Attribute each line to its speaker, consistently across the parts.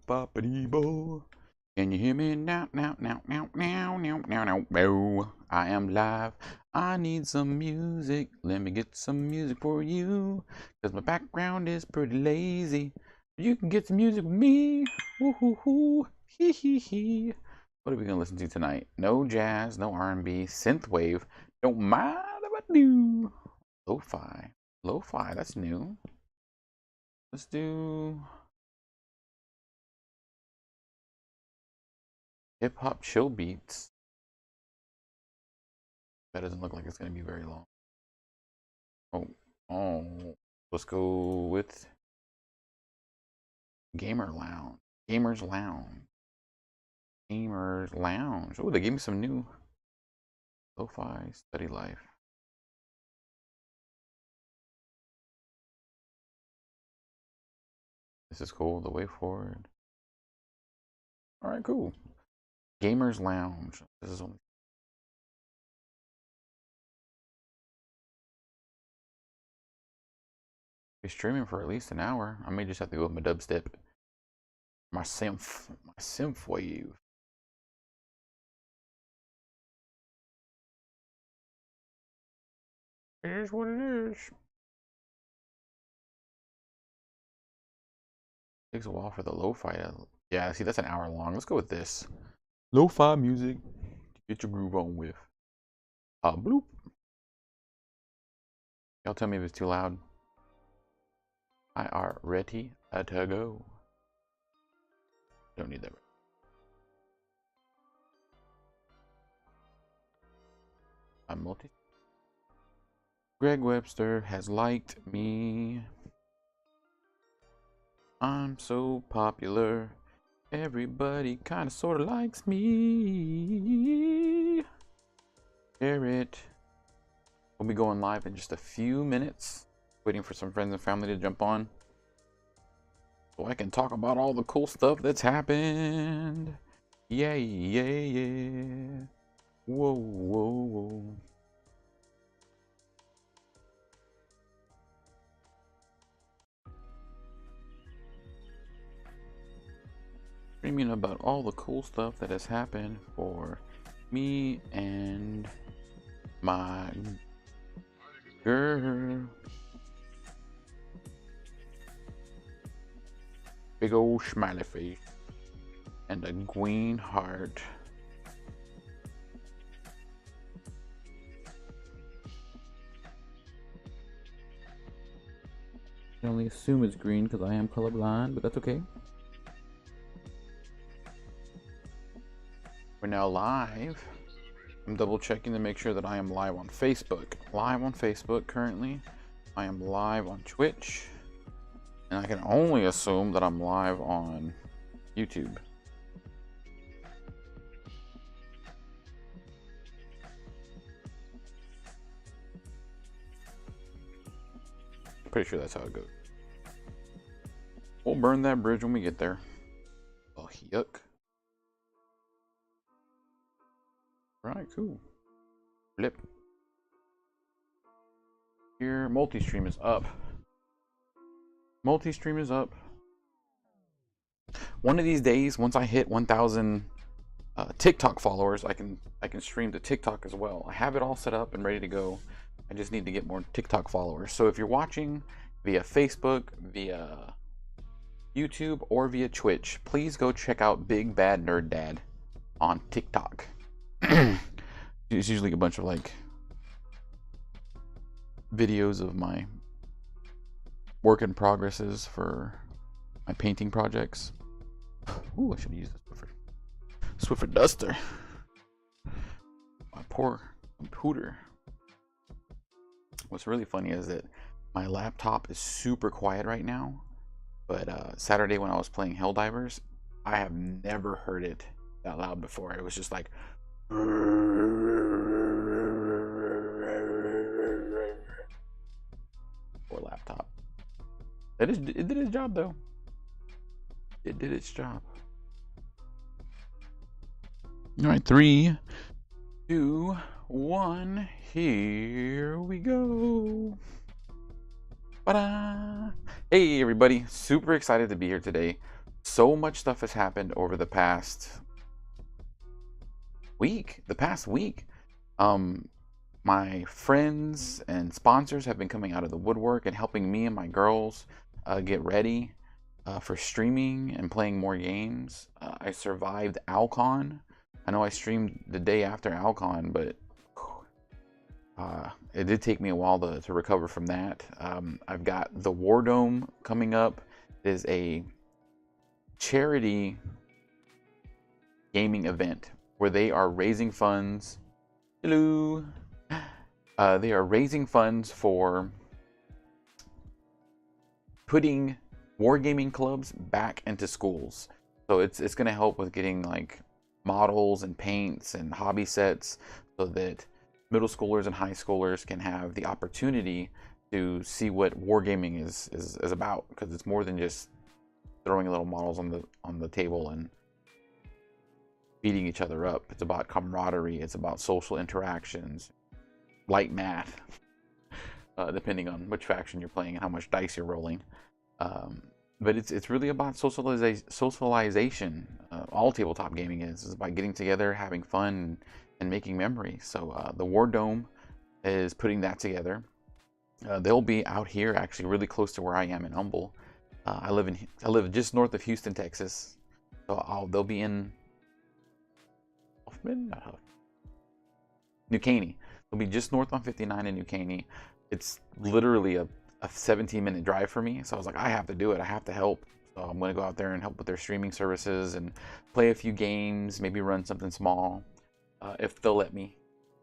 Speaker 1: boppity-bo. Can you hear me now, now, now, now, now, now, now, now, boo. I am live. I need some music. Let me get some music for you. Cause my background is pretty lazy. You can get some music with me. Woo-hoo-hoo. Hee-hee-hee. What are we gonna listen to tonight? No jazz, no R&B, synthwave. Don't mind if I do. Lo-fi. Lo-fi, that's new. Let's do hip-hop chill beats. That doesn't look like it's going to be very long. Oh, let's go with Gamer Lounge. Gamers Lounge. Gamers Lounge. Oh, they gave me some new lo-fi study life. This is cool. The way forward. All right, cool. Gamers Lounge. This is only. Be streaming for at least an hour. I may just have to go with my dubstep. My synth wave. It is what it is. Takes a while for the lo-fi to... Yeah, see, that's an hour long. Let's go with this. Lo-fi music to get your groove on with. Bloop. Y'all tell me if it's too loud. I are ready to go. Don't need that. I'm multi. Greg Webster has liked me. I'm so popular. Everybody kind of sort of likes me. Share it. We'll be going live in just a few minutes. Waiting for some friends and family to jump on. So I can talk about all the cool stuff that's happened. Yay, yay, yeah. Whoa, whoa, whoa. Streaming about all the cool stuff that has happened for me and my girl. Big old smiley face and a green heart. I can only assume it's green because I am colorblind, but that's okay. We're now live. I'm double checking to make sure that I am live on Facebook. Live on Facebook currently. I am live on Twitch. And I can only assume that I'm live on YouTube. Pretty sure that's how it goes. We'll burn that bridge when we get there. Oh, yuck. Right, cool. Flip. Here, multi-stream is up. Multi-stream is up. One of these days, once I hit 1,000 TikTok followers, I can stream to TikTok as well. I have it all set up and ready to go. I just need to get more TikTok followers. So if you're watching via Facebook, via YouTube, or via Twitch, please go check out Big Bad Nerd Dad on TikTok. It's usually a bunch of like videos of my work in progresses for my painting projects. Ooh, I should use this Swiffer duster. My poor computer. What's really funny is that my laptop is super quiet right now, but Saturday when I was playing Helldivers, I have never heard it that loud before. It was just like poor laptop. It did its job though. It did its job. All right, 3, 2, 1. Here we go. Ta-da! Hey everybody, super excited to be here today. So much stuff has happened over the past week. Um, my friends and sponsors have been coming out of the woodwork and helping me and my girls get ready for streaming and playing more games. I survived Alcon. I know I streamed the day after Alcon, but it did take me a while to recover from that. I've got the War Dome coming up. It is a charity gaming event where they are raising funds. Hello. They are raising funds for putting wargaming clubs back into schools. So it's going to help with getting like models and paints and hobby sets so that middle schoolers and high schoolers can have the opportunity to see what wargaming is about, because it's more than just throwing little models on the table and beating each other up. It's about camaraderie. It's about social interactions, light math, depending on which faction you're playing and how much dice you're rolling. But it's really about socialization. All tabletop gaming is about getting together, having fun, and making memories. So the War Dome is putting that together. They'll be out here, actually, really close to where I am in Humble. I live just north of Houston, Texas. So they'll be in New Caney. They'll be just north on 59 in New Caney. It's literally a 17-minute drive for me. So I was like, I have to do it. I have to help. So I'm going to go out there and help with their streaming services and play a few games, maybe run something small. If they'll let me.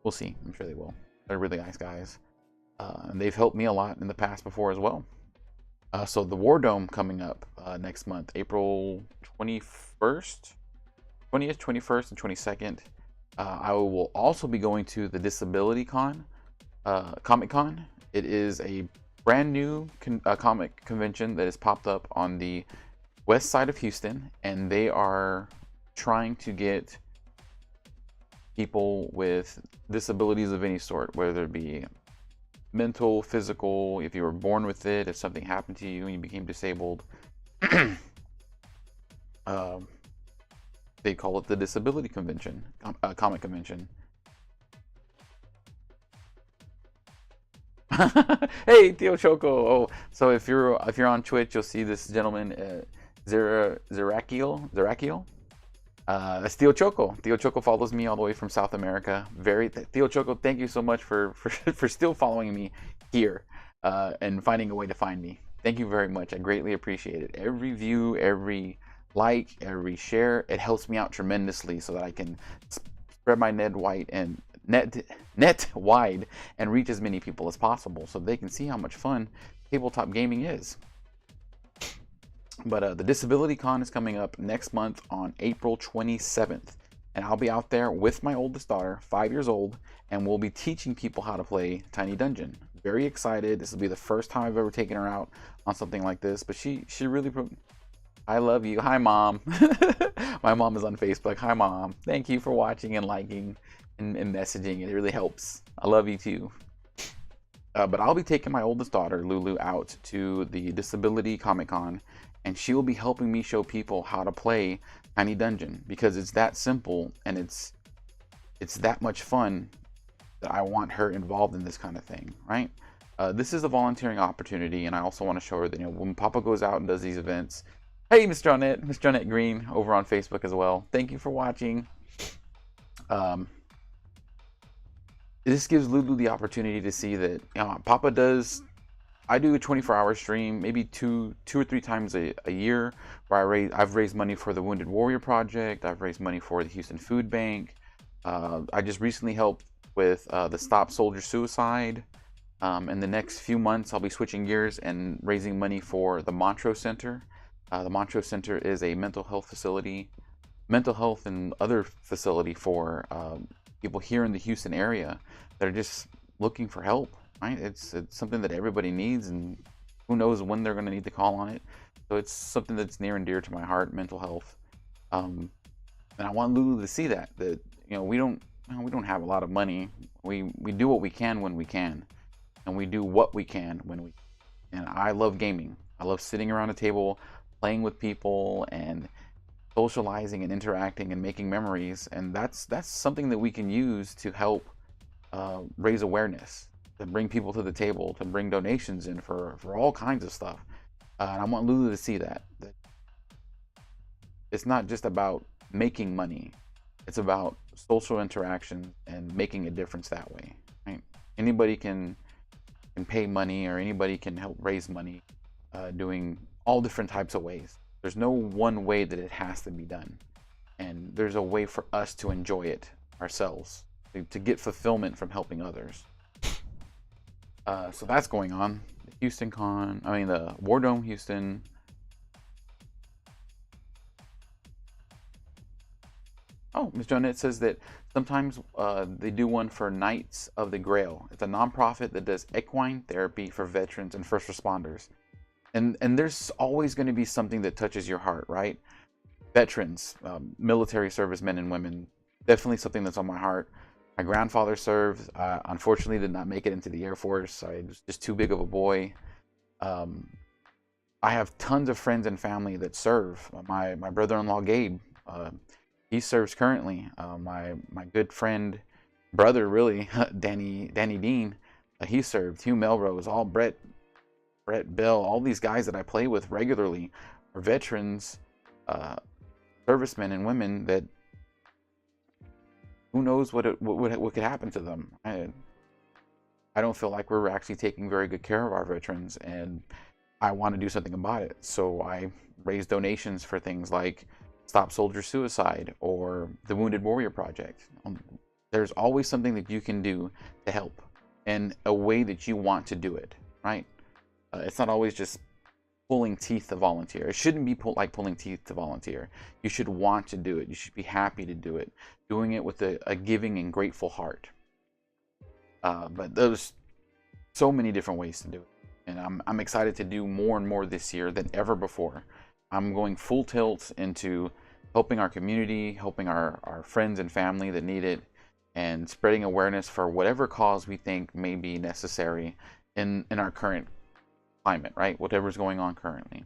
Speaker 1: We'll see. I'm sure they will. They're really nice guys. And they've helped me a lot in the past before as well. So the War Dome coming up next month, April 21st, 20th, 21st, and 22nd. I will also be going to the Disability Con, Comic Con. It is a brand new comic convention that has popped up on the west side of Houston, and they are trying to get people with disabilities of any sort, whether it be mental, physical, if you were born with it, if something happened to you and you became disabled. They call it the Disability Convention, comic convention. Hey, Theo Choco. Oh, so if you're on Twitch, you'll see this gentleman, Zerakiel. That's Theo Choco. Theo Choco follows me all the way from South America. Theo Choco, thank you so much for still following me here and finding a way to find me. Thank you very much. I greatly appreciate it. Every view, every like, every share, it helps me out tremendously so that I can spread my net wide and reach as many people as possible so they can see how much fun tabletop gaming is. But the Disability Con is coming up next month on April 27th. And I'll be out there with my oldest daughter, 5 years old, and we'll be teaching people how to play Tiny Dungeon. Very excited. This will be the first time I've ever taken her out on something like this. But she really... I love you. Hi, Mom. My mom is on Facebook. Hi, Mom. Thank you for watching and liking and messaging. It really helps. I love you, too. But I'll be taking my oldest daughter, Lulu, out to the Disability Comic Con, and she will be helping me show people how to play Tiny Dungeon, because it's that simple and it's that much fun that I want her involved in this kind of thing, right? This is a volunteering opportunity, and I also want to show her that, you know, when Papa goes out and does these events. Hey, Miss Jonette Green over on Facebook as well. Thank you for watching. This gives Lulu the opportunity to see that, you know, Papa does. I do a 24-hour stream, maybe two or three times a year, where I've raised money for the Wounded Warrior Project. I've raised money for the Houston Food Bank. I just recently helped with the Stop Soldier Suicide. In the next few months, I'll be switching gears and raising money for the Montrose Center. The Montrose Center is a mental health and other facility for people here in the Houston area that are just looking for help. Right? It's something that everybody needs, and who knows when they're going to need to call on it. So it's something that's near and dear to my heart, mental health. And I want Lulu to see that you know, we don't have a lot of money. We do what we can when we can, and we do what we can when we. And I love gaming. I love sitting around a table, playing with people and socializing and interacting and making memories. And that's something that we can use to help raise awareness, to bring people to the table, to bring donations in for all kinds of stuff. And I want Lulu to see that it's not just about making money. It's about social interaction and making a difference that way. Right? Anybody can pay money, or anybody can help raise money, doing all different types of ways. There's no one way that it has to be done, and there's a way for us to enjoy it ourselves, to get fulfillment from helping others. So that's going on. The Houston Con, I mean the War Dome Houston. Oh, Ms. Jonette says that sometimes they do one for Knights of the Grail. It's a nonprofit that does equine therapy for veterans and first responders. And there's always going to be something that touches your heart, right? Veterans, military servicemen and women, definitely something that's on my heart. My grandfather served. Unfortunately, did not make it into the Air Force. I was just too big of a boy. Um, I have tons of friends and family that serve. My brother-in-law Gabe, he serves currently. My good friend, brother really, Danny Dean, he served. Hugh Melrose, all Brett Bell, all these guys that I play with regularly are veterans, servicemen and women that who knows what could happen to them. I don't feel like we're actually taking very good care of our veterans, and I want to do something about it. So I raise donations for things like Stop Soldier Suicide or the Wounded Warrior Project. There's always something that you can do to help, and a way that you want to do it, right? It's not always just pulling teeth to volunteer. It shouldn't be like pulling teeth to volunteer. You should want to do it. You should be happy to do it. Doing it with a giving and grateful heart. But there's so many different ways to do it. And I'm excited to do more and more this year than ever before. I'm going full tilt into helping our community, helping our friends and family that need it, and spreading awareness for whatever cause we think may be necessary in our current climate, right? Whatever's going on currently.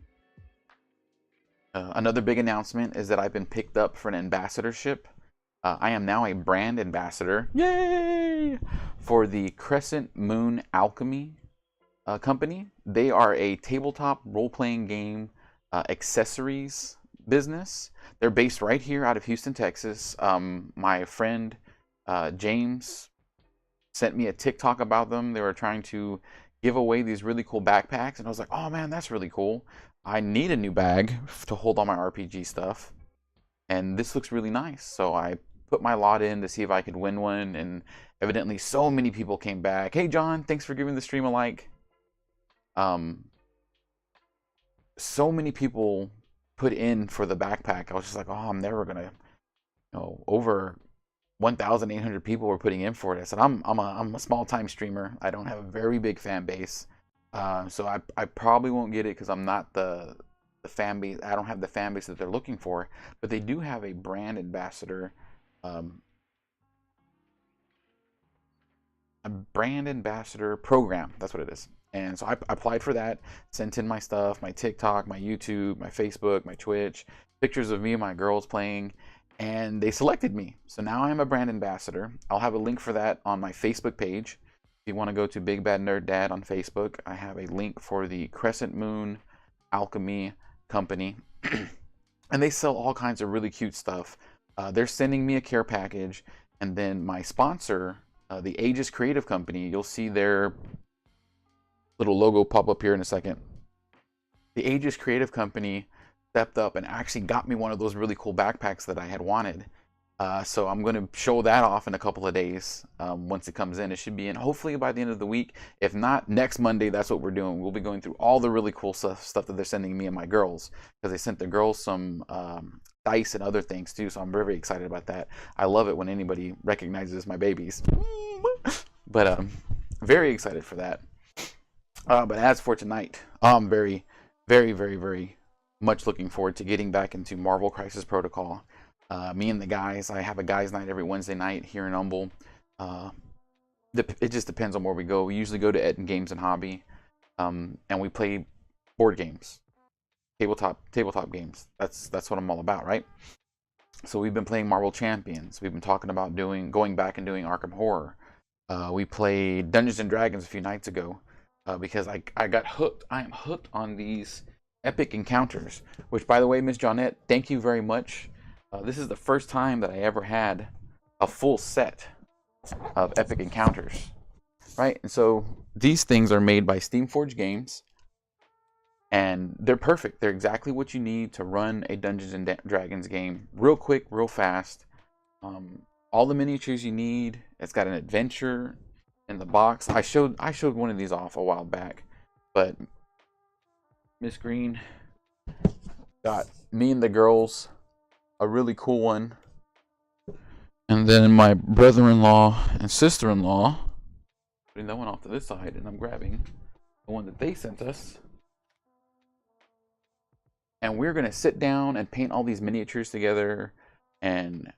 Speaker 1: Another big announcement is that I've been picked up for an ambassadorship. I am now a brand ambassador, yay, for the Crescent Moon Alchemy company. They are a tabletop role-playing game accessories business. They're based right here out of Houston, Texas. My friend James sent me a TikTok about them. They were trying to give away these really cool backpacks, and I was like, oh man, that's really cool. I need a new bag to hold all my RPG stuff, and this looks really nice. So I put my lot in to see if I could win one, and evidently so many people came back. Hey John, thanks for giving the stream a like. So many people put in for the backpack. I was just like, oh, I'm never gonna, over 1,800 people were putting in for it. I said, I'm a small time streamer. I don't have a very big fan base, so I probably won't get it because I'm not the fan base. I don't have the fan base that they're looking for. But they do have a brand ambassador, program. That's what it is. And so I applied for that, sent in my stuff, my TikTok, my YouTube, my Facebook, my Twitch, pictures of me and my girls playing, and they selected me. So now I am a brand ambassador. I'll have a link for that on my Facebook page. If you want to go to Big Bad Nerd Dad on Facebook, I have a link for the Crescent Moon Alchemy company. And they sell all kinds of really cute stuff. They're sending me a care package, and then my sponsor, the Aegis Creative Company, you'll see their little logo pop up here in a second. The Aegis Creative Company stepped up and actually got me one of those really cool backpacks that I had wanted. So I'm going to show that off in a couple of days. Once it comes in, it should be in hopefully by the end of the week. If not, next Monday, that's what we're doing. We'll be going through all the really cool stuff that they're sending me and my girls, because they sent the girls some dice and other things too. So I'm very, very excited about that. I love it when anybody recognizes my babies. But very excited for that. But as for tonight, I'm very, very, very, very much looking forward to getting back into Marvel Crisis Protocol. Me and the guys, I have a guys' night every Wednesday night here in Humble. It just depends on where we go. We usually go to Etten Games and Hobby, and we play board games. tabletop games. That's what I'm all about, right? So we've been playing Marvel Champions. We've been talking about going back and doing Arkham Horror. We played Dungeons and Dragons a few nights ago because I got hooked. I am hooked on these epic encounters. Which, by the way, Miss Johnette, thank you very much. This is the first time that I ever had a full set of epic encounters, right? And so these things are made by Steamforged Games, and they're perfect. They're exactly what you need to run a Dungeons and Dragons game, real quick, real fast. All the miniatures you need. It's got an adventure in the box. I showed one of these off a while back, but Miss Green got me and the girls a really cool one, and then my brother-in-law and sister-in-law, putting that one off to this side, and I'm grabbing the one that they sent us, and we're gonna sit down and paint all these miniatures together and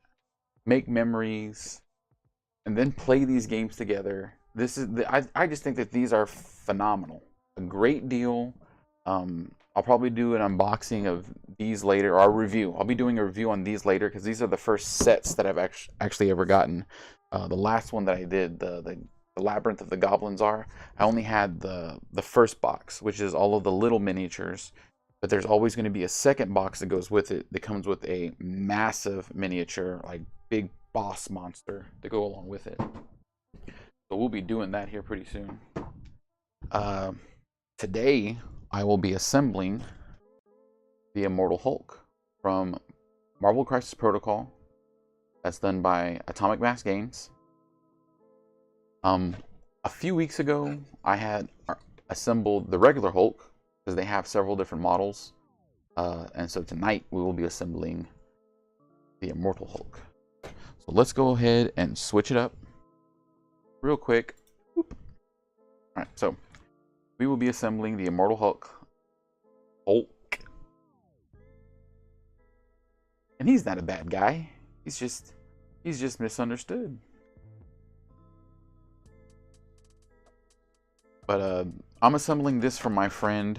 Speaker 1: make memories and then play these games together. I just think that these are phenomenal, a great deal. I'll probably do an unboxing of these later, or a review. I'll be doing a review on these later because these are the first sets that I've actually ever gotten. The last one that I did, the Labyrinth of the Goblins I only had the first box, which is all of the little miniatures. But there's always going to be a second box that goes with it that comes with a massive miniature, like big boss monster to go along with it. So we'll be doing that here pretty soon. Today I will be assembling the Immortal Hulk from Marvel Crisis Protocol. That's done by Atomic Mass Games. A few weeks ago I had assembled the regular Hulk because they have several different models. And so tonight we will be assembling the Immortal Hulk. So let's go ahead and switch it up real quick. All right, so we will be assembling the Immortal Hulk. And he's not a bad guy. He's just misunderstood. But I'm assembling this for my friend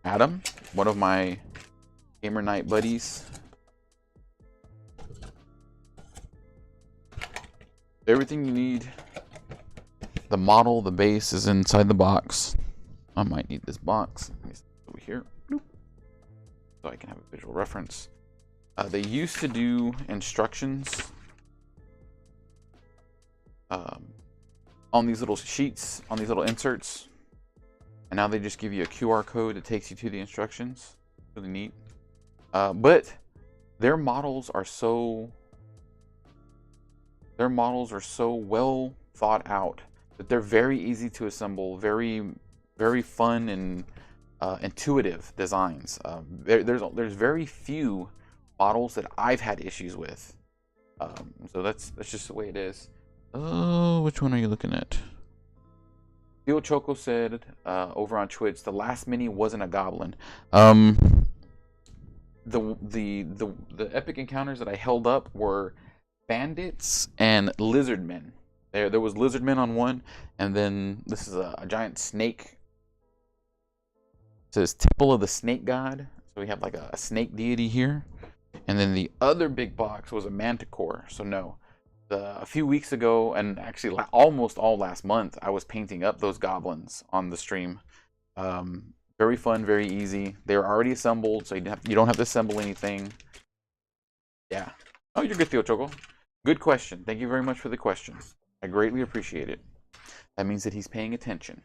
Speaker 1: Adam, one of my gamer night buddies. Everything you need. The model, the base is inside the box. I might need this box. Let me see over here. Bloop. So I can have a visual reference. They used to do instructions on these little sheets, on these little inserts. And now they just give you a QR code that takes you to the instructions. Really neat. But their models are so well thought out that they're very easy to assemble, very fun and intuitive designs. There's very few models that I've had issues with. So that's just the way it is. Oh, which one are you looking at? Theo Choco said over on Twitch, the last mini wasn't a goblin. The epic encounters that I held up were bandits and lizardmen. There was lizardmen on one, and then this is a giant snake. It says Temple of the Snake God. So we have like a snake deity here. And then the other big box was a manticore. So no. A few weeks ago, and actually almost all last month, I was painting up those goblins on the stream. Very fun, very easy. They were already assembled, so you don't have to assemble anything. Yeah. Oh, you're good, Theo Choco. Good question. Thank you very much for the question. I greatly appreciate it. That means that he's paying attention.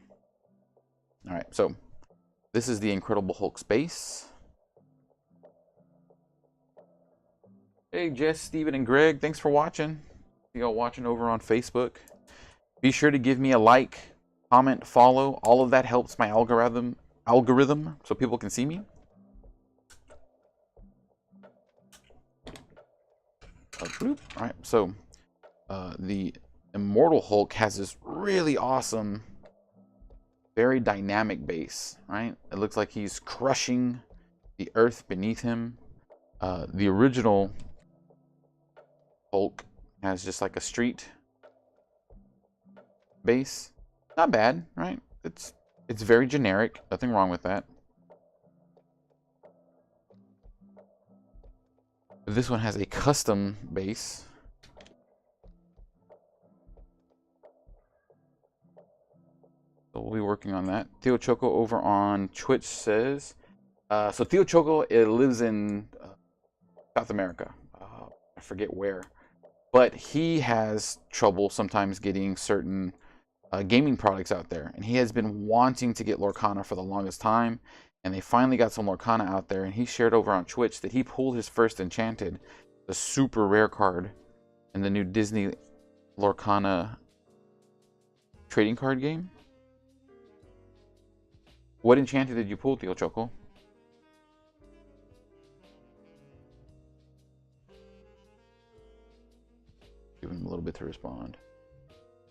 Speaker 1: All right, so this is the Incredible Hulk's base. Hey, Jess, Steven, and Greg, thanks for watching. Y'all watching over on Facebook. Be sure to give me a like, comment, follow. All of that helps my algorithm so people can see me. All right, so the Immortal Hulk has this really awesome, very dynamic base, right? It looks like he's crushing the earth beneath him. The original Hulk has just like a street base. Not bad, right? It's very generic. Nothing wrong with that. This one has a custom base. So we'll be working on that. Theo Choco over on Twitch says, so Theo Choco lives in South America. I forget where. But he has trouble sometimes getting certain gaming products out there. And he has been wanting to get Lorcana for the longest time. And they finally got some Lorcana out there. And he shared over on Twitch that he pulled his first Enchanted, the super rare card, in the new Disney Lorcana trading card game. What Enchanted did you pull, Theo Choco? Give him a little bit to respond.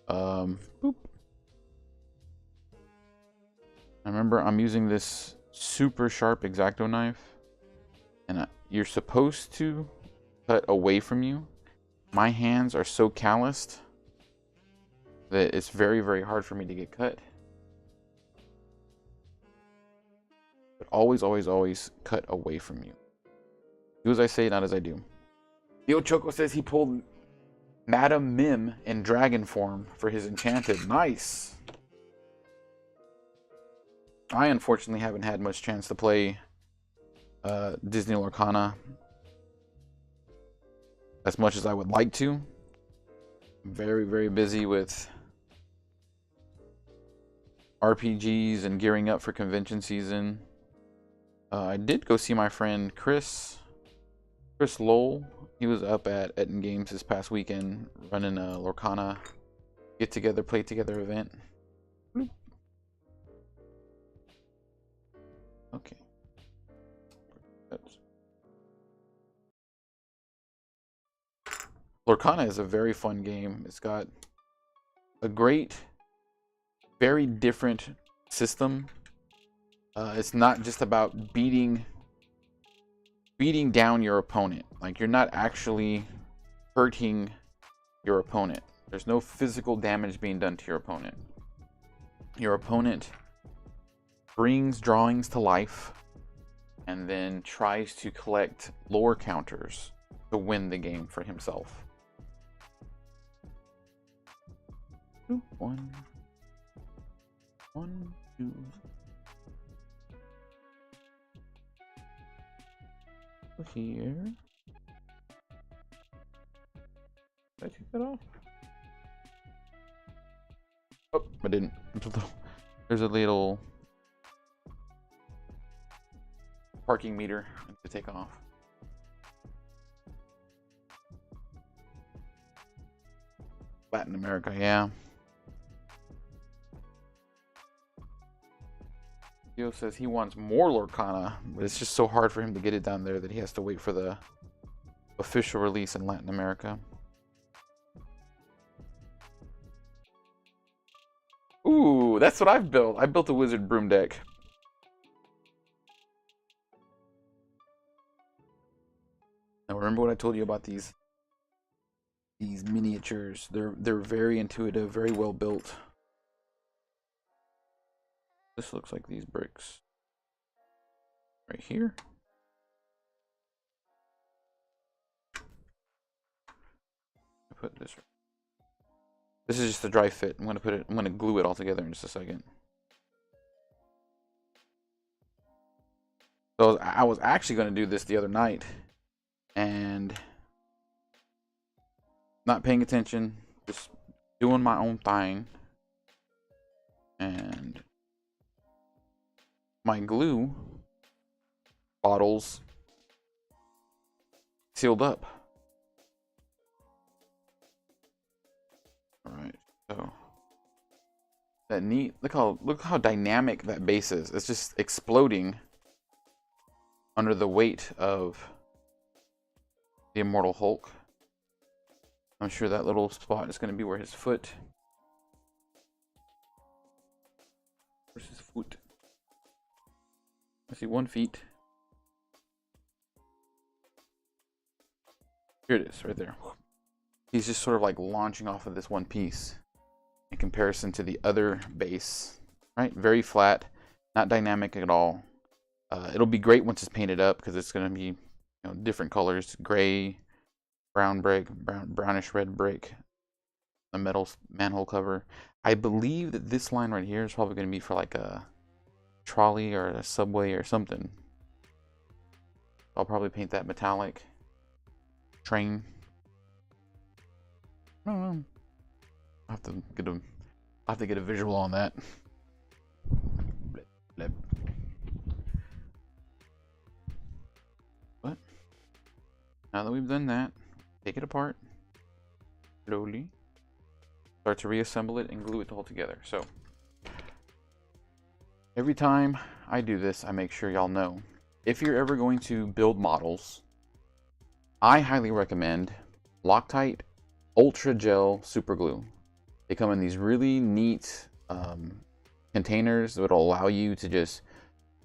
Speaker 1: Boop. I remember I'm using this super sharp X-Acto knife, and you're supposed to cut away from you. My hands are so calloused that it's very, very hard for me to get cut. But always, always, always cut away from you. Do as I say, not as I do. Theo Choco says he pulled Madam Mim in dragon form for his Enchanted. Nice! I unfortunately haven't had much chance to play Disney Lorcana as much as I would like to. I'm very, very busy with RPGs and gearing up for convention season. I did go see my friend Chris Lowell. He was up at Etten Games this past weekend running a Lorcana get together, play together event. Okay. Lorcana is a very fun game. It's got a great, very different system. It's not just about beating down your opponent. Like, you're not actually hurting your opponent. There's no physical damage being done to your opponent. Your opponent brings drawings to life and then tries to collect lore counters to win the game for himself. One, two. Here. Did I take that off? Oh, I didn't. There's a little parking meter to take off. Latin America, yeah. Theo says he wants more Lorcana, but it's just so hard for him to get it down there that he has to wait for the official release in Latin America. Ooh, that's what I've built. I built a Wizard Broom deck. Now remember what I told you about these miniatures. They're very intuitive, very well built. This looks like these bricks right here. I put this. This is just a dry fit. I'm gonna glue it all together in just a second. So I was actually gonna do this the other night and not paying attention, just doing my own thing, and my glue bottles sealed up. All right, so that neat. Look how dynamic that base is. It's just exploding under the weight of the Immortal Hulk. I'm sure that little spot is going to be where his foot. Where's his foot? I see 1 feet. Here it is, right there. He's just sort of like launching off of this one piece in comparison to the other base, right? Very flat, not dynamic at all. It'll be great once it's painted up because it's going to be different colors, gray, brown brick, brownish red brick, a metal manhole cover. I believe that this line right here is probably going to be for like a trolley or a subway or something. I'll probably paint that metallic. Train. I don't know. I'll have to get a visual on that. Blip, blip. But now that we've done that, take it apart slowly. Start to reassemble it and glue it all together. So every time I do this, I make sure y'all know, if you're ever going to build models, I highly recommend Loctite Ultra Gel Super Glue. They come in these really neat containers that will allow you to just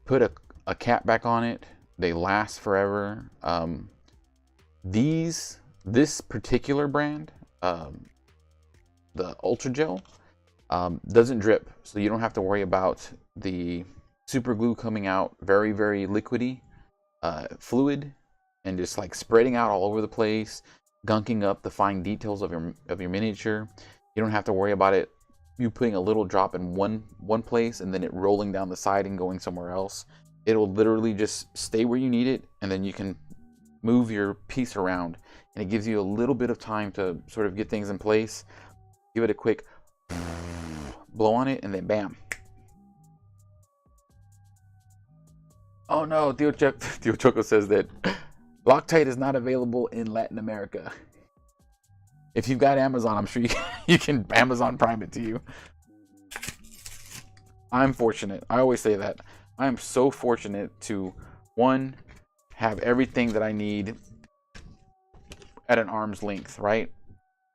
Speaker 1: put a cap back on it. They last forever. This particular brand, the Ultra Gel, doesn't drip, so you don't have to worry about the super glue coming out very, very liquidy, fluid, and just like spreading out all over the place, gunking up the fine details of your miniature. You don't have to worry about it, you putting a little drop in one place and then it rolling down the side and going somewhere else. It'll literally just stay where you need it, and then you can move your piece around, and it gives you a little bit of time to sort of get things in place. Give it a quick blow on it, and then bam. Oh no, Theo Choco says that Loctite is not available in Latin America. If you've got Amazon, I'm sure you can Amazon Prime it to you. I'm fortunate. I always say that. I am so fortunate to, one, have everything that I need at an arm's length, right?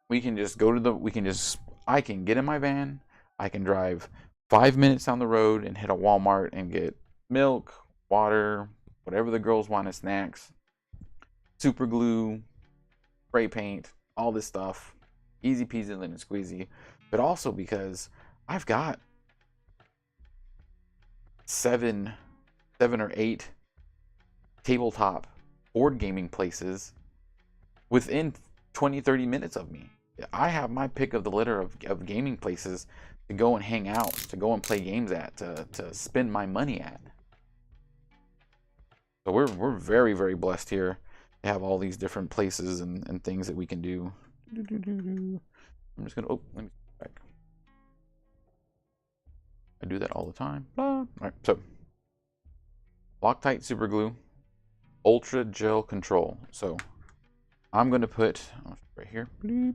Speaker 1: We can just go to I can get in my van, I can drive 5 minutes down the road and hit a Walmart and get milk, water, whatever the girls want as snacks, super glue, spray paint, all this stuff. Easy peasy lemon squeezy. But also because I've got 7 or 8 tabletop board gaming places within 20-30 minutes of me. I have my pick of the litter of gaming places to go and hang out, to go and play games at, to spend my money at. So we're very, very blessed here to have all these different places and things that we can do. I'm just gonna let me back. I do that all the time. All right, so Loctite Super Glue, Ultra Gel Control. So I'm gonna put right here. Bleep.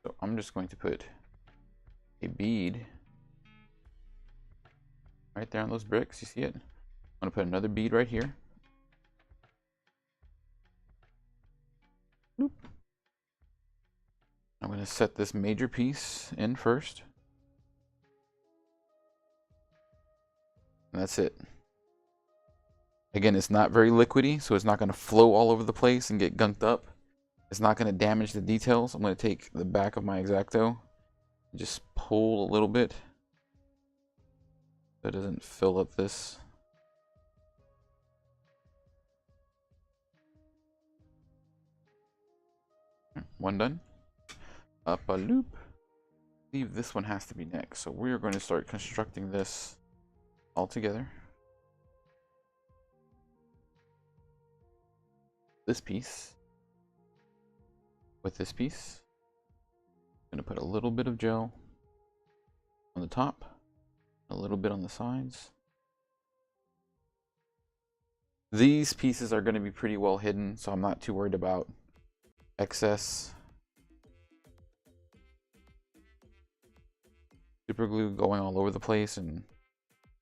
Speaker 1: So I'm just going to put a bead right there on those bricks. You see it? I'm gonna put another bead right here. Boop. I'm gonna set this major piece in first. And that's it. Again, it's not very liquidy, so it's not gonna flow all over the place and get gunked up. It's not gonna damage the details. I'm gonna take the back of my X-Acto and just pull a little bit so it doesn't fill up this. One done. Up a loop. I believe this one has to be next, so we're going to start constructing this all together. This piece with this piece. I'm going to put a little bit of gel on the top, a little bit on the sides. These pieces are going to be pretty well hidden, so I'm not too worried about excess super glue going all over the place and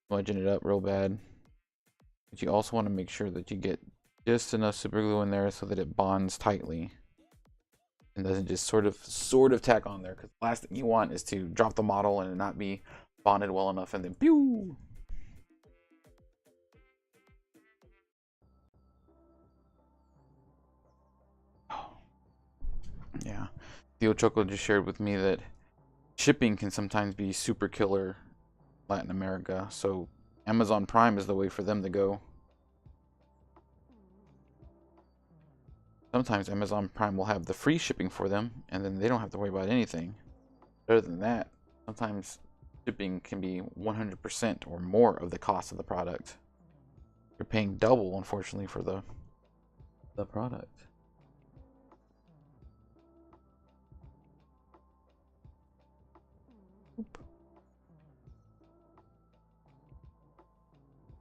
Speaker 1: smudging it up real bad. But you also want to make sure that you get just enough super glue in there so that it bonds tightly and doesn't just sort of tack on there, because the last thing you want is to drop the model and it not be bonded well enough and then pew. Yeah, Theo Choco just shared with me that shipping can sometimes be super killer Latin America, so Amazon Prime is the way for them to go. Sometimes Amazon Prime will have the free shipping for them, and then they don't have to worry about anything. Other than that, sometimes shipping can be 100% or more of the cost of the product. You're paying double, unfortunately, for the product. Oop.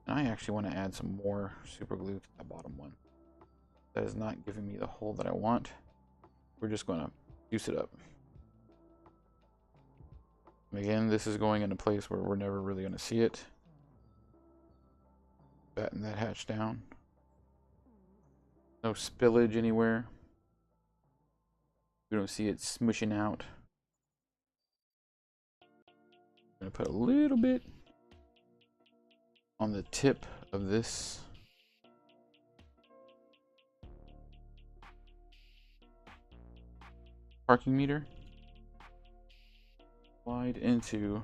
Speaker 1: And I actually want to add some more super glue to that bottom one. That is not giving me the hole that I want. We're just going to juice it up. Again, this is going in a place where we're never really going to see it. Batten that hatch down. No spillage anywhere. We don't see it smushing out. I'm going to put a little bit on the tip of this parking meter. Slide into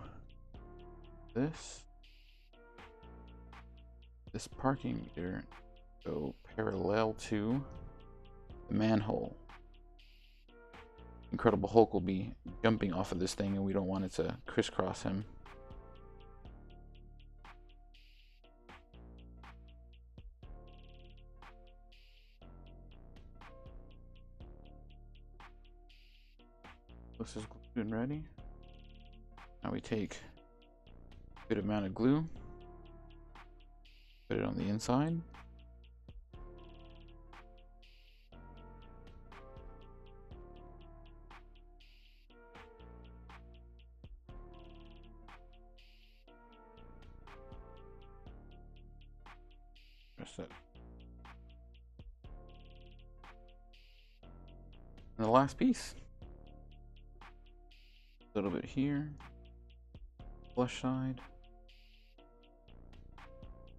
Speaker 1: this parking meter, go parallel to the manhole. Incredible Hulk will be jumping off of this thing, and we don't want it to crisscross him. This is glued and ready. Now we take a good amount of glue, put it on the inside. Press it. And the last piece. A little bit here. Flush side.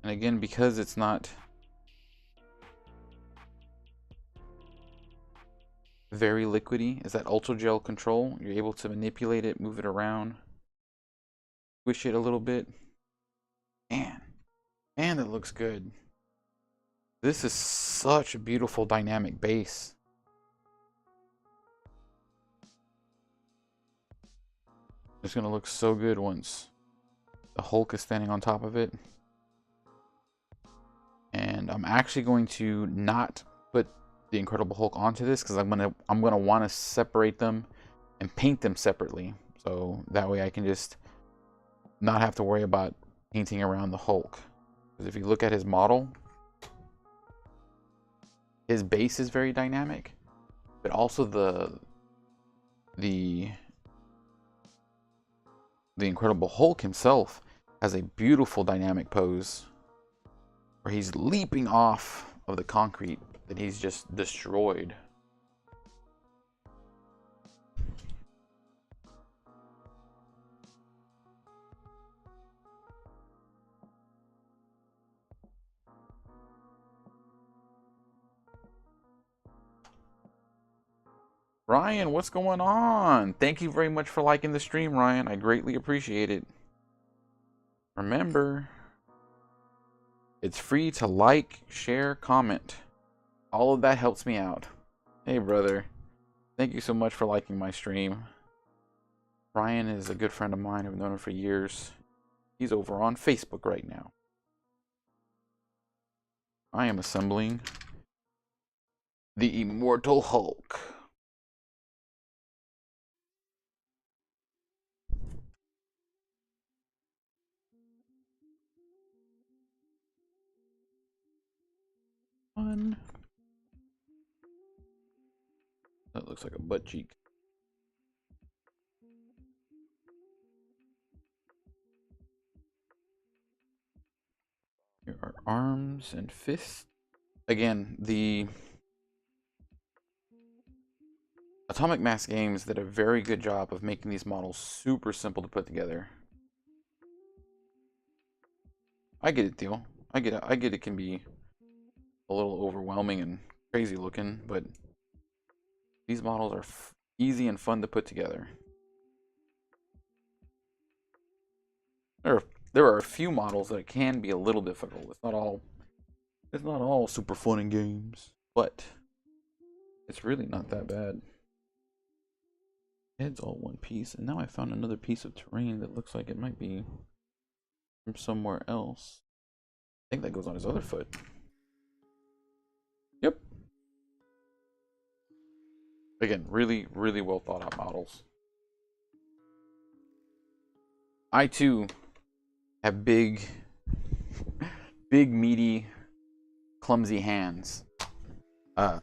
Speaker 1: And again, because it's not very liquidy, is that ultra gel control. You're able to manipulate it, move it around, squish it a little bit. Man, that looks good. This is such a beautiful dynamic base. It's gonna look so good once the Hulk is standing on top of it. And I'm actually going to not put the Incredible Hulk onto this because I'm gonna want to separate them and paint them separately. So that way I can just not have to worry about painting around the Hulk. Because if you look at his model, his base is very dynamic, but also the Incredible Hulk himself has a beautiful dynamic pose where he's leaping off of the concrete that he's just destroyed. Ryan, what's going on? Thank you very much for liking the stream, Ryan. I greatly appreciate it. Remember, it's free to like, share, comment. All of that helps me out. Hey, brother. Thank you so much for liking my stream. Ryan is a good friend of mine. I've known him for years. He's over on Facebook right now. I am assembling the Immortal Hulk. One. That looks like a butt cheek. Here are arms and fists. Again, the Atomic Mass Games did a very good job of making these models super simple to put together. I get it, Theo. I get it. I get it can be a little overwhelming and crazy looking, but these models are easy and fun to put together. They're there are a few models that it can be a little difficult. It's not all super fun and games, but it's really not that bad. Head's all one piece, and now I found another piece of terrain that looks like it might be from somewhere else. I think that goes on his other foot. Yep. Again, really, really well thought out models. I too have big, meaty, clumsy hands.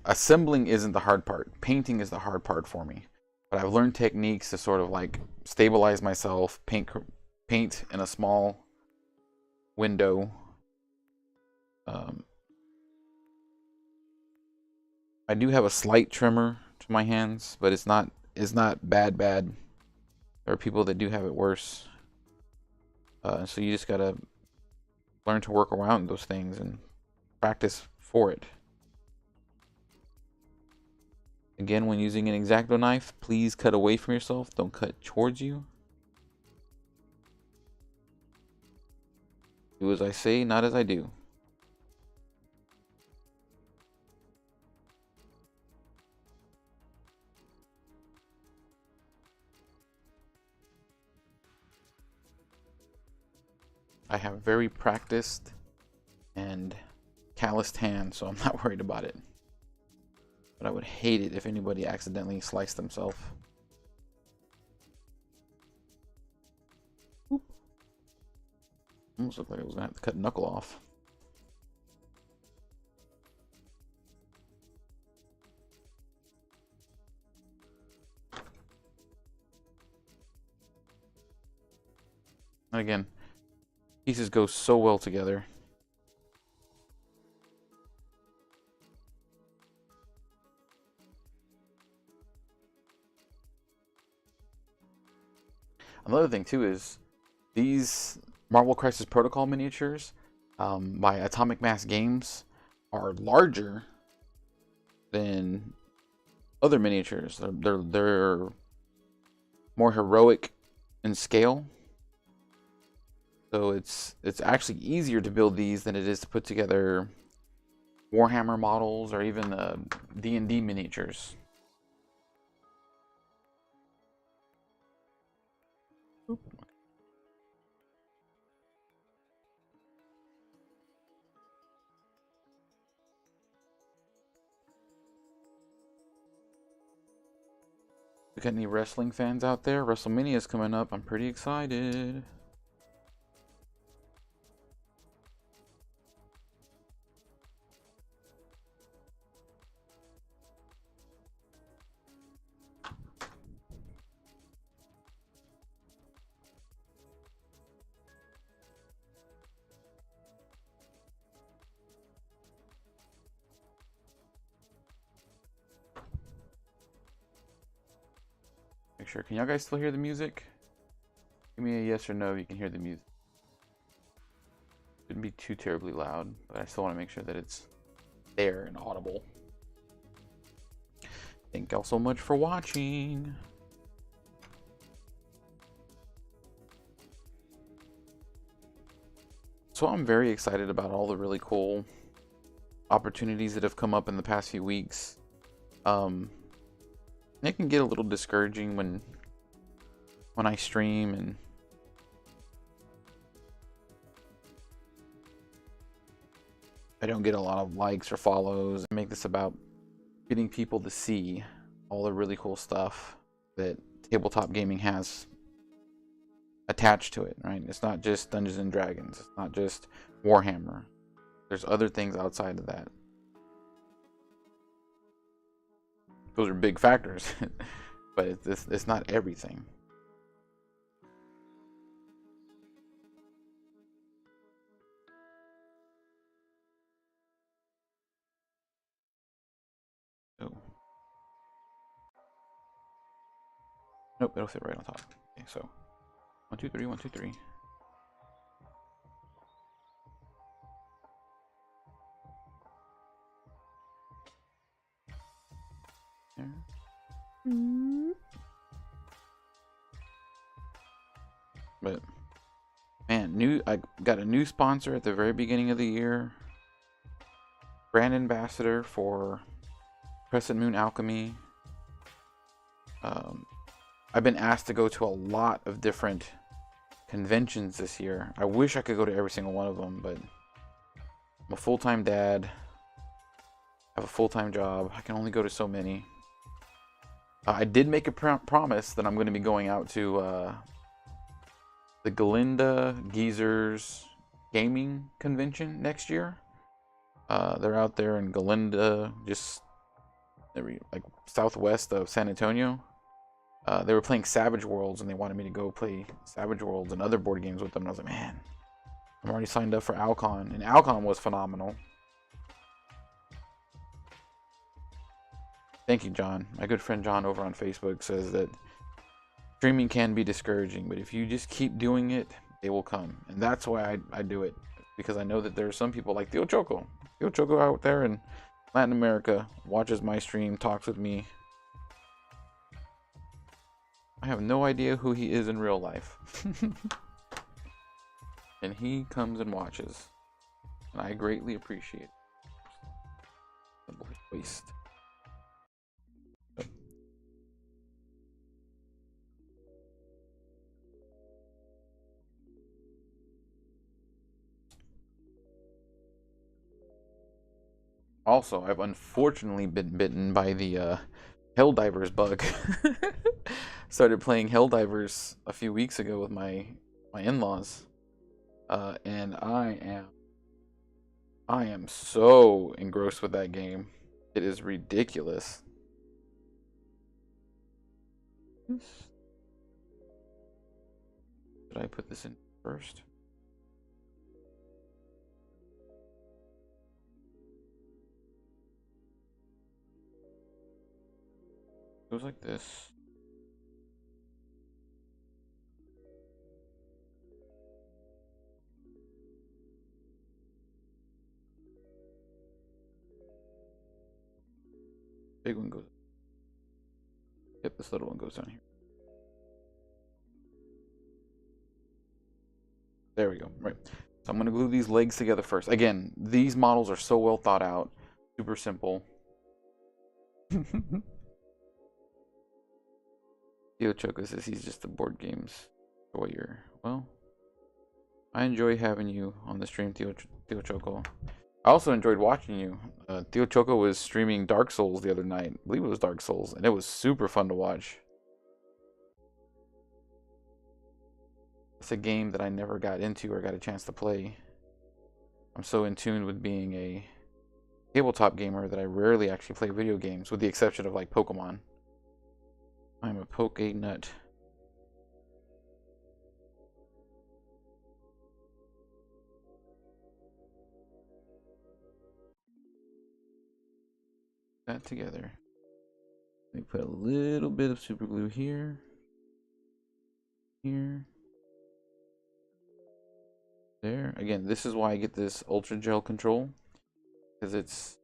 Speaker 1: Assembling isn't the hard part. Painting is the hard part for me. But I've learned techniques to sort of like stabilize myself, paint in a small window. I do have a slight tremor to my hands, but it's not bad. There are people that do have it worse. So you just gotta learn to work around those things and practice for it. Again, when using an X-Acto knife, please cut away from yourself. Don't cut towards you. Do as I say, not as I do. I have very practiced and calloused hands, so I'm not worried about it. But I would hate it if anybody accidentally sliced themselves. Almost looked like I was gonna have to cut a knuckle off. And again, pieces go so well together. Another thing too is these Marvel Crisis Protocol miniatures by Atomic Mass Games are larger than other miniatures. They're more heroic in scale. So it's actually easier to build these than it is to put together Warhammer models or even D&D miniatures. We got any wrestling fans out there? WrestleMania is coming up. I'm pretty excited. Make sure. Can y'all guys still hear the music? Give me a yes or no if you can hear the music. Shouldn't be too terribly loud, but I still want to make sure that it's there and audible. Thank y'all so much for watching. So I'm very excited about all the really cool opportunities that have come up in the past few weeks. It can get a little discouraging when I stream and I don't get a lot of likes or follows. I make this about getting people to see all the really cool stuff that tabletop gaming has attached to it, right? It's not just Dungeons and Dragons. It's not just Warhammer. There's other things outside of that. Those are big factors, but it's not everything. Oh. Nope, it'll fit right on top. Okay, so 1, 2, 3, 1, 2, 3. There. But man, I got a new sponsor at the very beginning of the year. Brand ambassador for Crescent Moon Alchemy. I've been asked to go to a lot of different conventions this year. I wish I could go to every single one of them, but I'm a full-time dad. I have a full-time job. I can only go to so many. I did make a promise that I'm going to be going out to the Galinda Geezers Gaming Convention next year. They're out there in Galinda, just like southwest of San Antonio. They were playing Savage Worlds, and they wanted me to go play Savage Worlds and other board games with them. And I was like, man, I'm already signed up for Alcon, and Alcon was phenomenal. Thank you, John. My good friend John over on Facebook says that streaming can be discouraging, but if you just keep doing it, they will come. And that's why I do it, because I know that there are some people like Theo Choco. Theo Choco out there in Latin America watches my stream, talks with me. I have no idea who he is in real life. And he comes and watches. And I greatly appreciate it. Waste. Also, I've unfortunately been bitten by the Helldivers bug. Started playing Helldivers a few weeks ago with my in-laws, and I am so engrossed with that game. It is ridiculous. Should I put this in first? It goes like this. Big one goes. Yep, this little one goes down here. There we go. Right. So I'm going to glue these legs together first. Again, these models are so well thought out. Super simple. Theo Choco says he's just a board games enjoyer. Well, I enjoy having you on the stream, Theo Choco. I also enjoyed watching you. Theo Choco was streaming Dark Souls the other night. I believe it was Dark Souls, and it was super fun to watch. It's a game that I never got into or got a chance to play. I'm so in tune with being a tabletop gamer that I rarely actually play video games, with the exception of like Pokemon. I'm a poke nut. That together. Let me put a little bit of super glue here. Here. There. Again, this is why I get this ultra gel control, because it's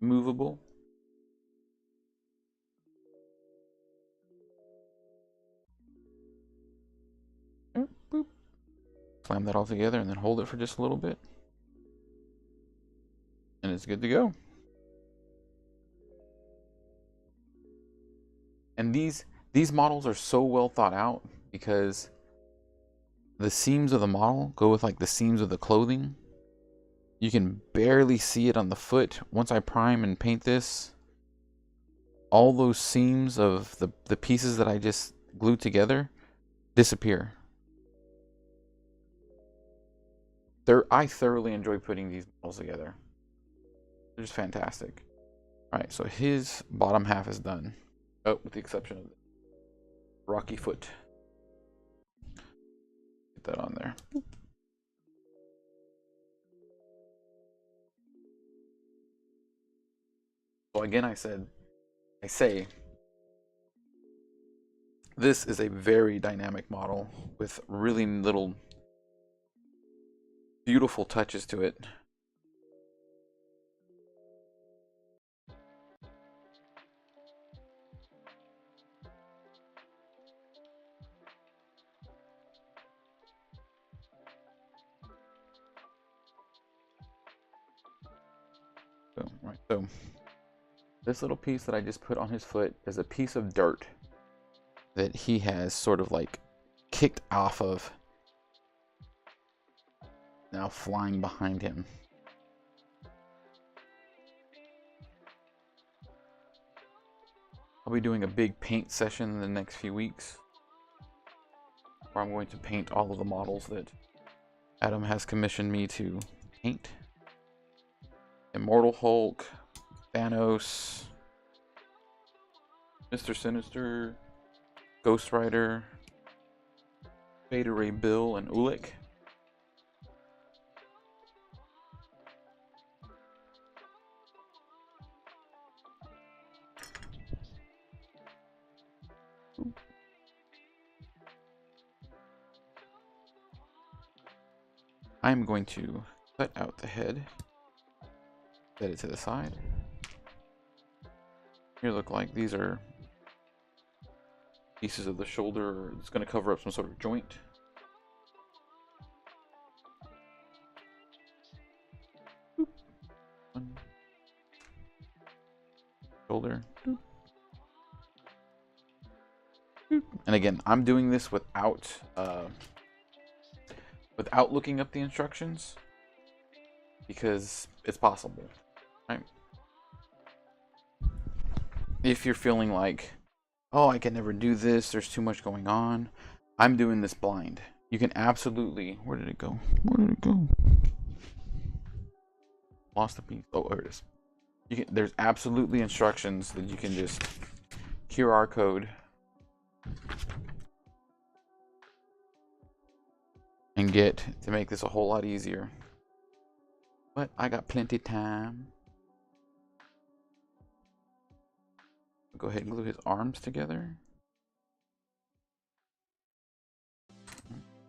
Speaker 1: movable. Boop. Slam that all together and then hold it for just a little bit. And it's good to go. And these models are so well thought out because the seams of the model go with like the seams of the clothing. You can barely see it on the foot. Once I prime and paint this, all those seams of the pieces that I just glued together disappear. I thoroughly enjoy putting these models together. They're just fantastic. Alright, so his bottom half is done. Oh, with the exception of the rocky foot. Get that on there. So again, I say, this is a very dynamic model with really little beautiful touches to it. Alright, so this little piece that I just put on his foot is a piece of dirt that he has sort of like kicked off of, now flying behind him. I'll be doing a big paint session in the next few weeks, where I'm going to paint all of the models that Adam has commissioned me to paint. Immortal Hulk, Thanos, Mr. Sinister, Ghost Rider, Beta Ray Bill, and Ulick. I'm going to cut out the head, set it to the side. Here look like these are pieces of the shoulder. It's going to cover up some sort of joint. One. Shoulder. And again, I'm doing this without looking up the instructions, because it's possible, right? If you're feeling like, oh, I can never do this, there's too much going on, I'm doing this blind. You can absolutely, where did it go? Where did it go? Lost the piece. Oh, there it is. There's absolutely instructions that you can just QR code and get to make this a whole lot easier. But I got plenty time. Go ahead and glue his arms together.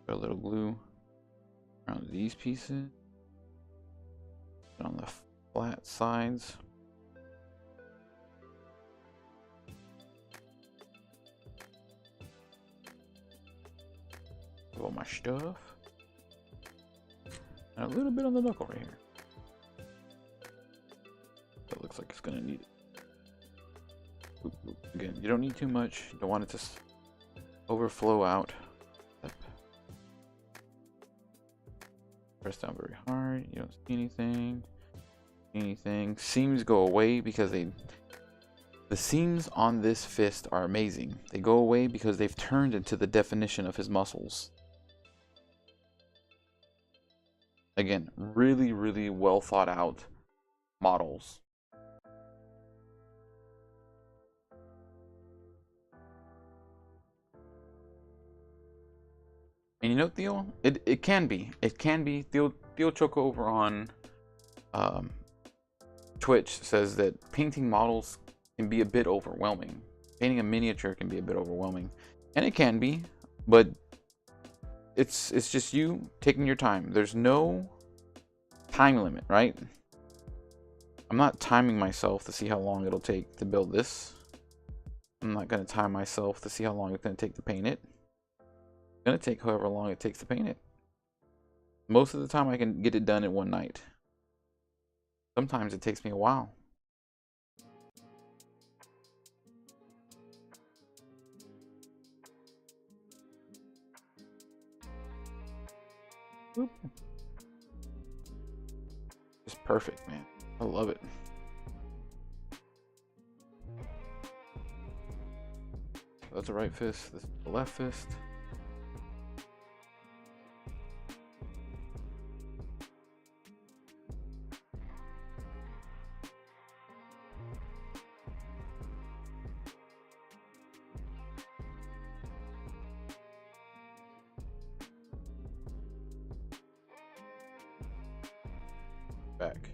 Speaker 1: Put a little glue around these pieces. Put on the flat sides. Put all my stuff. And a little bit on the knuckle right here. That looks like it's gonna need it. Again, you don't need too much. You don't want it to overflow out. Press down very hard. You don't see anything. Seams go away because the seams on this fist are amazing. They go away because they've turned into the definition of his muscles. Again, really, really well thought out models. And you know, Theo, it can be. Theo Choco over on Twitch says that painting models can be a bit overwhelming. Painting a miniature can be a bit overwhelming, and it can be, but it's just you taking your time. There's no time limit, right? I'm not timing myself to see how long it'll take to build this. I'm not going to time myself to see how long it's going to take to paint it. It's going to take however long it takes to paint it. Most of the time I can get it done in one night. Sometimes it takes me a while. Oop. It's perfect, man. I love it. That's the right fist. This is the left fist. Back.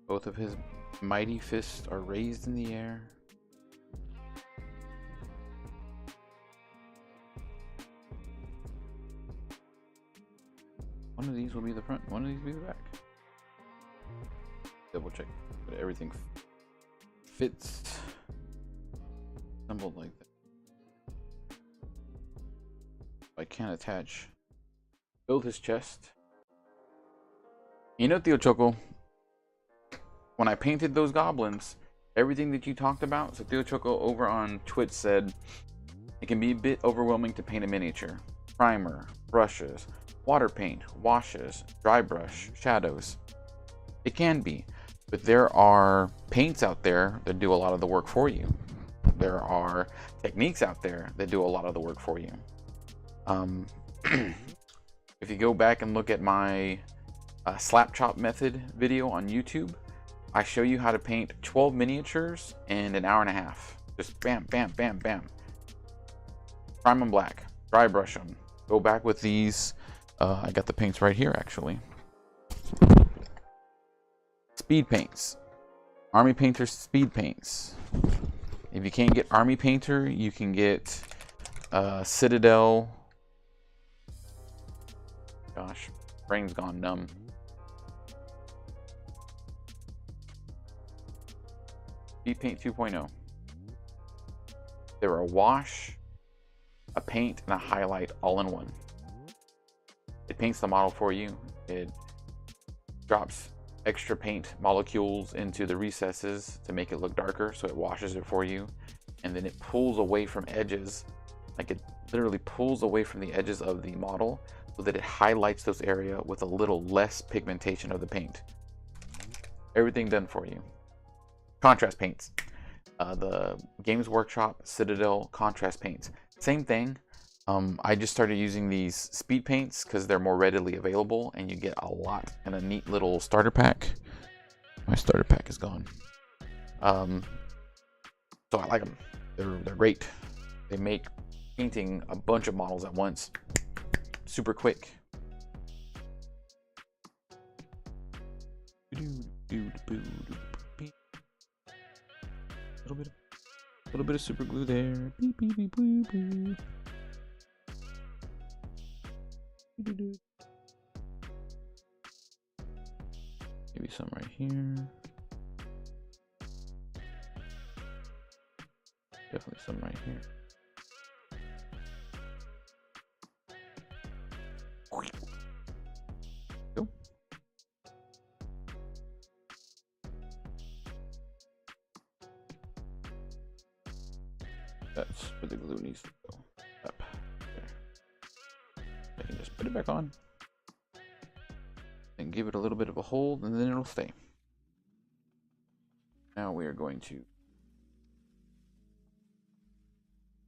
Speaker 1: Both of his mighty fists are raised in the air. One of these will be the front, one of these will be the back. Double check that everything fits. Assembled like that. I can't attach. Build his chest. You know, Theo Choco, when I painted those goblins, everything that you talked about, so Theo Choco over on Twitch said, it can be a bit overwhelming to paint a miniature. Primer, brushes, water paint, washes, dry brush, shadows. It can be, but there are paints out there that do a lot of the work for you. There are techniques out there that do a lot of the work for you. If you go back and look at my slap chop method video on YouTube, I show you how to paint 12 miniatures in an hour and a half. Just bam, bam, bam, bam. Prime them black, dry brush them. Go back with these. I got the paints right here, actually. Speed paints. Army Painter speed paints. If you can't get Army Painter, you can get Citadel. Gosh, brain's gone numb. Speed Paint 2.0. They're a wash, a paint, and a highlight all in one. It paints the model for you. It drops extra paint molecules into the recesses to make it look darker, so it washes it for you. And then it pulls away from edges, like it literally pulls away from the edges of the model so that it highlights those areas with a little less pigmentation of the paint. Everything done for you. Contrast paints. The Games Workshop Citadel contrast paints. Same thing. I just started using these speed paints because they're more readily available and you get a lot in a neat little starter pack. My starter pack is gone. So I like them. They're great. They make painting a bunch of models at once super quick. Little bit of super glue there. Beep, beep, beep, beep, beep. Maybe some right here. Definitely some right here. Go. That's where the glue needs to go. Up there. I can just put it back on and give it a little bit of a hold, and then it'll stay. Now we are going to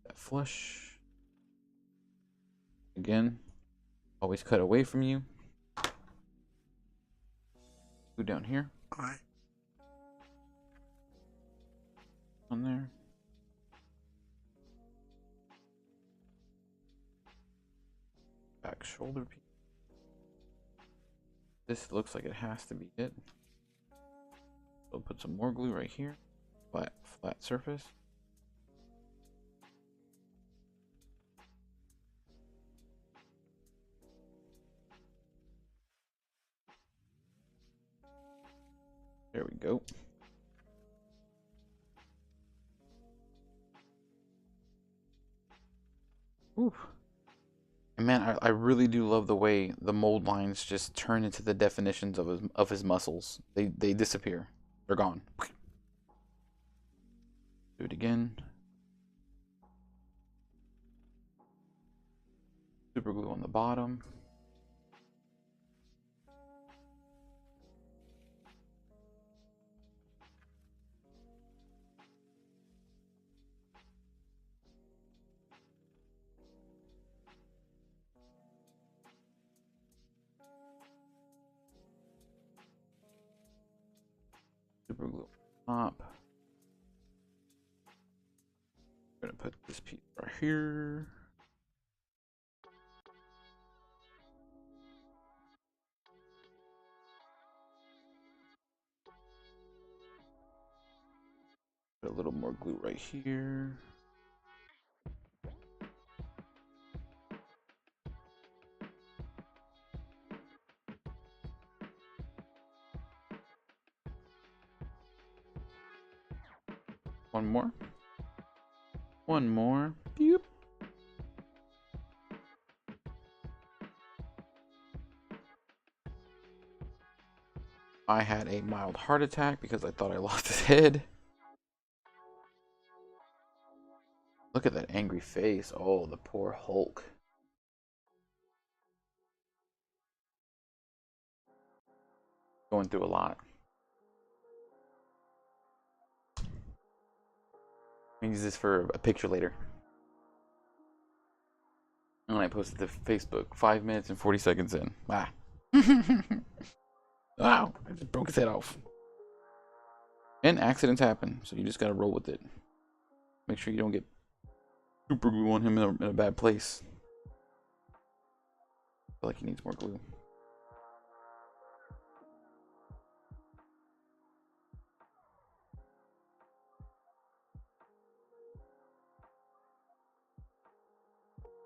Speaker 1: that flush again. Always cut away from you. Glue down here. On there. Back shoulder piece. This looks like it has to be it. So put some more glue right here. Flat surface. There we go. Ooh. And man, I really do love the way the mold lines just turn into the definitions of his muscles. They disappear. They're gone. Do it again. Super glue on the bottom. Super glue on top. I'm gonna put this piece right here. Put a little more glue right here. One more. One more. Beep. I had a mild heart attack because I thought I lost his head. Look at that angry face. Oh, the poor Hulk. Going through a lot. I'm gonna use this for a picture later. And when I posted to Facebook, 5 minutes and 40 seconds in. Ah. Wow, I just broke his head off. And accidents happen, so you just gotta roll with it. Make sure you don't get super glue on him in a bad place. I feel like he needs more glue.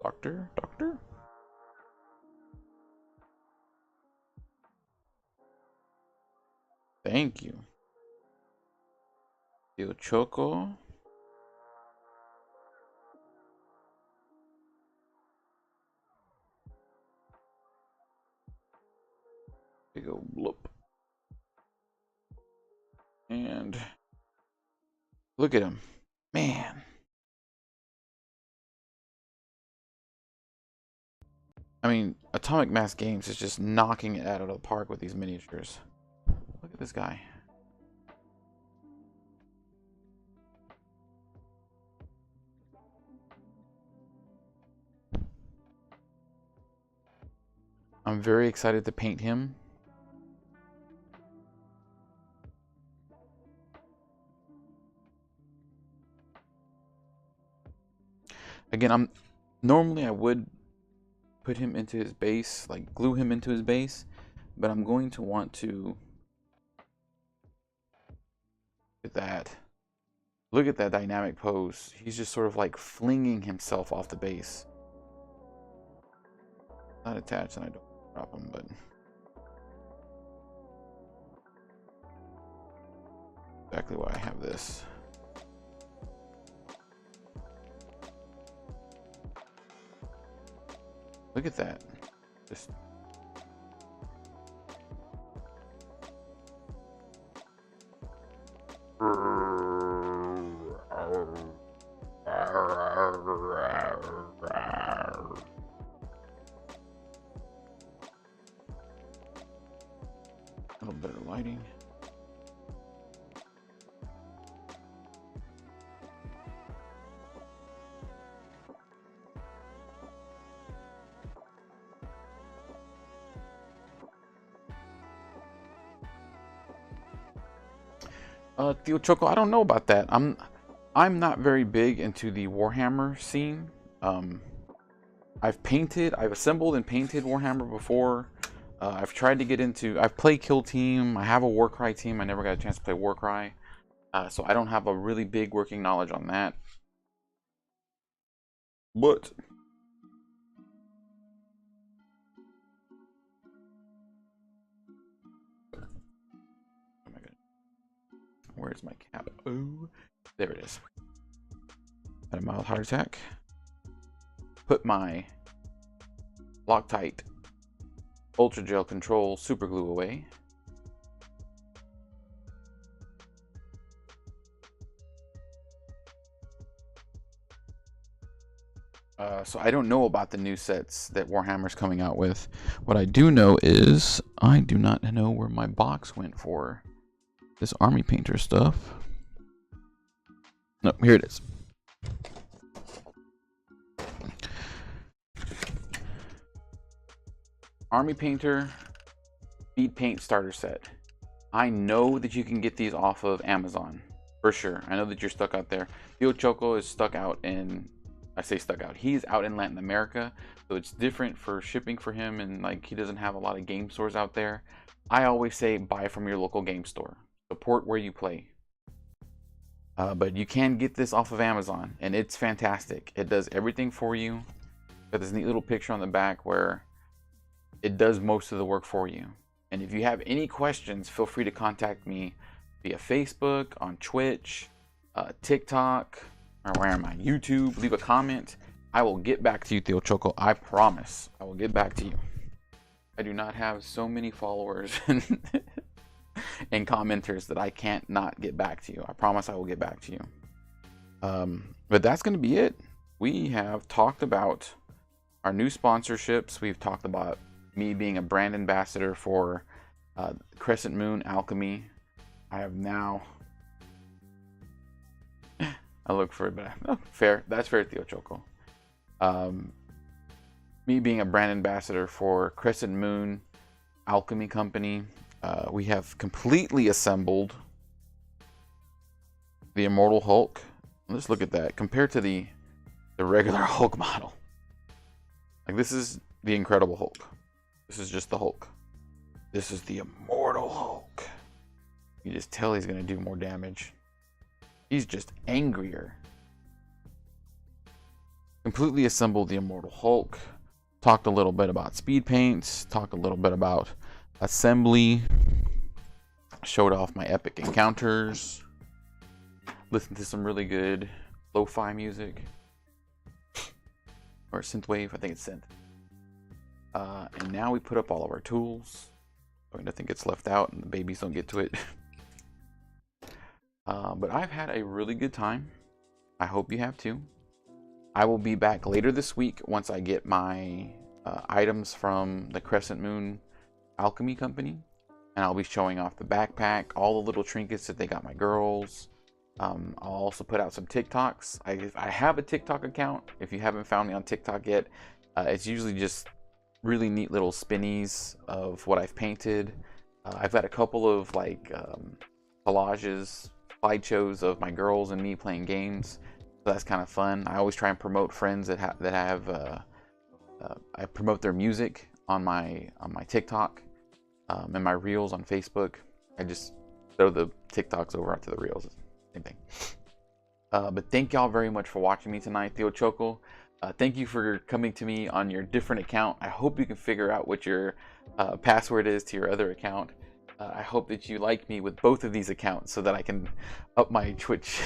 Speaker 1: Doctor? Doctor? Thank you. Tío Choco. Big ol' bloop. And look at him. Man. I mean, Atomic Mass Games is just knocking it out of the park with these miniatures. Look at this guy. I'm very excited to paint him. Again, normally I would put him into his base, like glue him into his base, but I'm going to want to look at that dynamic pose. He's just sort of like flinging himself off the base. Not attached, and I don't drop him, but exactly why I have this. Look at that. Just a little better lighting. Tío Choco, I don't know about that. I'm not very big into the Warhammer scene. I've assembled and painted Warhammer before. I've tried to get into. I've played Kill Team. I have a Warcry team. I never got a chance to play Warcry, so I don't have a really big working knowledge on that. But oh my god, where's my cap? Oh, there it is. Had a mild heart attack. Put my Loctite Ultra Gel Control Super Glue away. So I don't know about the new sets that Warhammer's coming out with. What I do know is I do not know where my box went for this Army Painter stuff. No, here it is. Army Painter Speed Paint Starter Set. I know that you can get these off of Amazon for sure. I know that you're stuck out there. Tío Choco is stuck out in, I say stuck out, he's out in Latin America, so it's different for shipping for him, and like he doesn't have a lot of game stores out there. I always say buy from your local game store. Support where you play. But you can get this off of Amazon, and it's fantastic. It does everything for you. Got this neat little picture on the back where it does most of the work for you. And if you have any questions, feel free to contact me via Facebook, on Twitch, TikTok, or where am I? YouTube. Leave a comment. I will get back to you, Tío Choco. I promise I will get back to you. I do not have so many followers and commenters that I can't not get back to you. I promise I will get back to you. But that's going to be it. We have talked about our new sponsorships. We've talked about me being a brand ambassador for Crescent Moon Alchemy. I have now... I look for it, but fair. That's fair, Theo Choco. Me being a brand ambassador for Crescent Moon Alchemy Company. We have completely assembled the Immortal Hulk. Let's look at that compared to the regular Hulk model. Like, this is the Incredible Hulk. This is just the Hulk. This is the Immortal Hulk. You just tell he's gonna do more damage. He's just angrier. Completely assembled the Immortal Hulk. Talked a little bit about speed paints. Talked a little bit about assembly. Showed off my epic encounters. Listened to some really good lo-fi music. Or synthwave, I think it's synth. And now we put up all of our tools. Nothing gets left out and the babies don't get to it. But I've had a really good time. I hope you have too. I will be back later this week once I get my items from the Crescent Moon Alchemy Company. And I'll be showing off the backpack, all the little trinkets that they got my girls. I'll also put out some TikToks. I have a TikTok account. If you haven't found me on TikTok yet, it's usually just really neat little spinnies of what I've painted. I've got a couple of like collages, slideshows of my girls and me playing games. So that's kind of fun. I always try and promote friends that have I promote their music on my TikTok and my reels on Facebook. I just throw the TikToks over onto the reels. Same thing. But thank y'all very much for watching me tonight, Theo Choco. Thank you for coming to me on your different account. I hope you can figure out what your password is to your other account. I hope that you like me with both of these accounts so that I can up my Twitch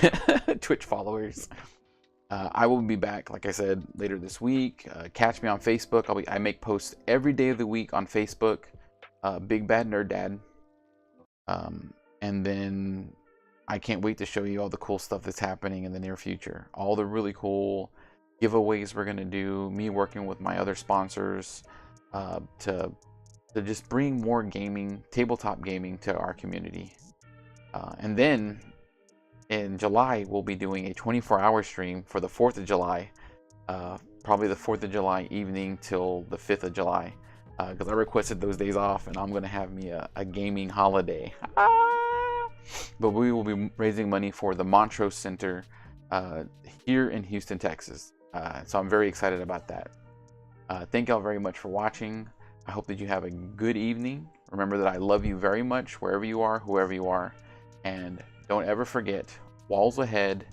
Speaker 1: Twitch followers. I will be back, like I said, later this week. Catch me on Facebook. I make posts every day of the week on Facebook. Big Bad Nerd Dad. And then I can't wait to show you all the cool stuff that's happening in the near future. All the really cool giveaways we're gonna do. Me working with my other sponsors to just bring more gaming, tabletop gaming, to our community. And then in July, we'll be doing a 24-hour stream for the 4th of July. Probably the 4th of July evening till the 5th of July. Because I requested those days off, and I'm going to have me a gaming holiday. But we will be raising money for the Montrose Center here in Houston, Texas. So I'm very excited about that. Thank y'all very much for watching. I hope that you have a good evening. Remember that I love you very much, wherever you are, whoever you are. And don't ever forget, walls ahead,